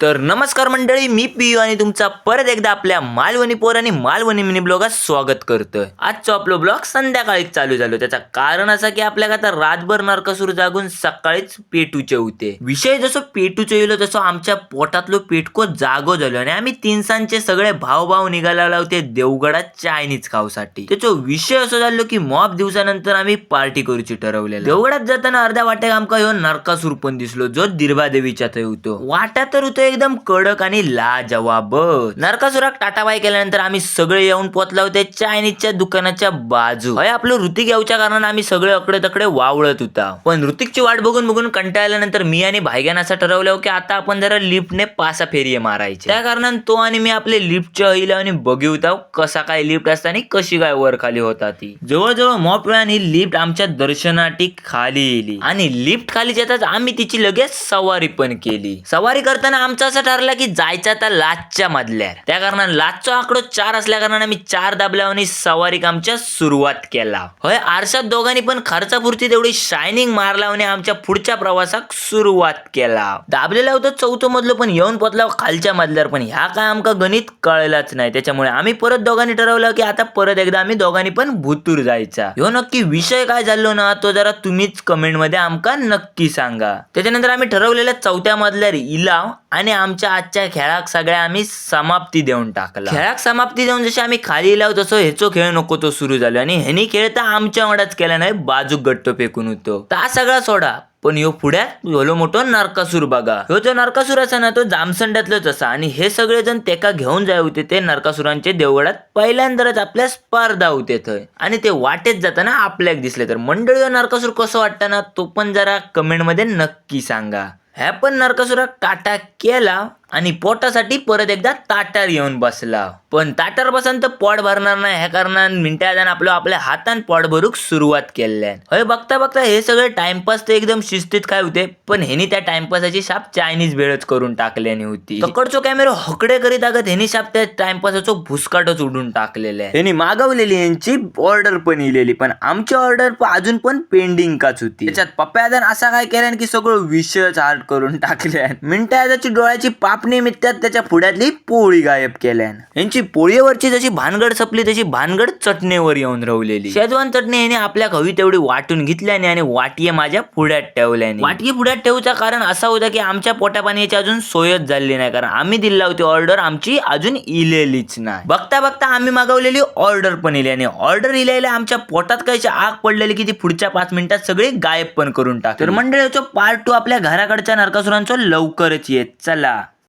तर नमस्कार मंडळी, मी पियू आणि तुमचा परत एकदा आपल्या मालवणी पोर आणि मालवणी मिनी ब्लॉगात स्वागत करतोय. आजचा आपला ब्लॉग संध्याकाळीच चालू झालो. त्याचं कारण असं की आपल्याला आता रातभर नरकासूर जागून सकाळीच पेटूचे होते. विषय जसं पेटूचे येलो तसं आमच्या पोटातलो पेटको जागो झालो आणि आम्ही तीनसांचे सगळे भाव निघाला होते देवगडात चायनीज खाऊसाठी. त्याचा विषय असं झालो की मॉब दिवसानंतर आम्ही पार्टी करूची ठरवलेलं. देवगडात जाताना अर्ध्या वाटेक आमका ह्यो नरकासूर पण दिसलो, जो दिर्बादेवीच्या थंय होतो. वाटा तर होतो एकदम कडक आणि लाजवाब. नरकासुराक टाटाबाई केल्यानंतर आम्ही सगळे येऊन पोचला होते चायनीजच्या दुकानाच्या बाजू. होय, आपलं ऋतिक यावच्या कारण आम्ही सगळे अकडे तकडे वावळत होता. पण ऋतिकची वाट बघून कंटाळल्यानंतर मी आणि भाईग्यान असं ठरवलं की आता आपण जरा लिफ्टने पासा फेरी मारायची. त्या कारणाने तो आणि मी आपले लिफ्टच्या हईला आणि बघू होता कसा काय लिफ्ट असता आणि कशी काय वर खाली होता ती. जवळजवळ मॉप आणि लिफ्ट आमच्या दर्शनाटी खाली येली आणि लिफ्ट खाली जाताच आम्ही तिची लगेच सवारी पण केली. सवारी करताना आमचा असं ठरला की जायचं आता लाचच्या मधल्या. त्या कारणाने लाचचा आकडो 4 असल्या कारणाने आम्ही 4 दाबल्या आणि सवारीक आमच्या सुरुवात केला. होय, आरशात दोघांनी पण खर्चापुरती तेवढी शायनिंग मारला आणि आमच्या पुढच्या प्रवासाक सुरुवात केला. दाबलेला होतं 4थं मधलं, पण येऊन पोचला खालच्या मधल्यावर. पण ह्या काय आमका गणित कळलाच नाही. त्याच्यामुळे आम्ही परत दोघांनी ठरवलं की आता परत एकदा आम्ही दोघांनी पण भुतूर जायचा. ह्यो नक्की विषय काय झालो ना तो जरा तुम्हीच कमेंट मध्ये आमका नक्की सांगा. त्याच्यानंतर आम्ही ठरवलेल्या 4थ्या मधल्यावर इलाव आणि आमच्या आजच्या खेळाक सगळ्या आम्ही समाप्ती देऊन टाकला. खेळाक समाप्ती देऊन जशी आम्ही खाली इलाव तसं हेचो खेळ नको तो सुरू झालो आणि ह्यानी खेळता आमच्या वडाच केला नाही, बाजूक गट्ट फेकून होतो. ता सगळा सोडा, पण ह्यो पुढ्यात ह्यो मोठो नरकासूर बघा. ह्यो जो नरकासूर असा ना तो जामसंड्यातलंच असा आणि हे सगळेजण तेका घेऊन जाय होते ते नरकासुरांचे देवगडात पहिल्यांदाच आपल्या स्पर्धा होते थंय आणि ते वाटेत जाताना आपल्याक दिसले. तर मंडळी नरकासूर कसं वाटतं ना तो पण जरा कमेंट मध्ये नक्की सांगा. ह्या पण नरकासुराक टाटा केला आणि पोटासाठी परत एकदा ताटार येऊन बसला. पण ताटार बसान तर पोट भरणार नाही, ह्या कारणाने मिनिटात आपल्या हातान पोट भरूक सुरुवात केल्या. होय, बघता बघता हे सगळे टाइमपास तर एकदम शिस्तीत काय होते, पण ह्यानी त्या टाइमपासाची शाप चायनीज भेळच करून टाकल्याने होती. तकडचो कॅमेरा हकडे करीत आगत ह्यानी शाप त्या टाइमपासाचो भुसकाटच उडून टाकलेला आहे. ह्यानी मागवलेली यांची ऑर्डर पण इलेली, पण आमची ऑर्डर अजून पण पेंडिंग काच होती. त्याच्यात पप्प्यादान असा काय केल्यान की सगळं विषयच हार्ड करून टाकल्या. मिनिटाची डोळ्याची पापणी मित्यात त्याच्या पुढ्यातली पोळी गायब केल्यान. यांची पोळीवरची जशी भानगड सपली तशी भानगड चटणीवर येऊन राहिलेली. शेजवान चटणी याने आपल्या हवी तेवढी वाटून घेतल्याने आणि वाटीये माझ्या पुढ्यात ठेवल्याने. वाटकी पुढ्यात ठेवूचा कारण असा होता की आमच्या पोटा पाण्याची अजून सोयच झाली नाही, कारण आम्ही दिला होती ऑर्डर, आमची अजून इलेलीच नाही. बघता बघता आम्ही मागवलेली ऑर्डर पण इली आणि ऑर्डर इल्याला आमच्या पोटात कायची आग पडलेली की ती पुढच्या 5 मिनिटात सगळी गायब पण करून टाकली. तर मंडळीचो पार्ट 2 आपल्या घराकडच्या नरकासुरांचो लवकरच येत. चला.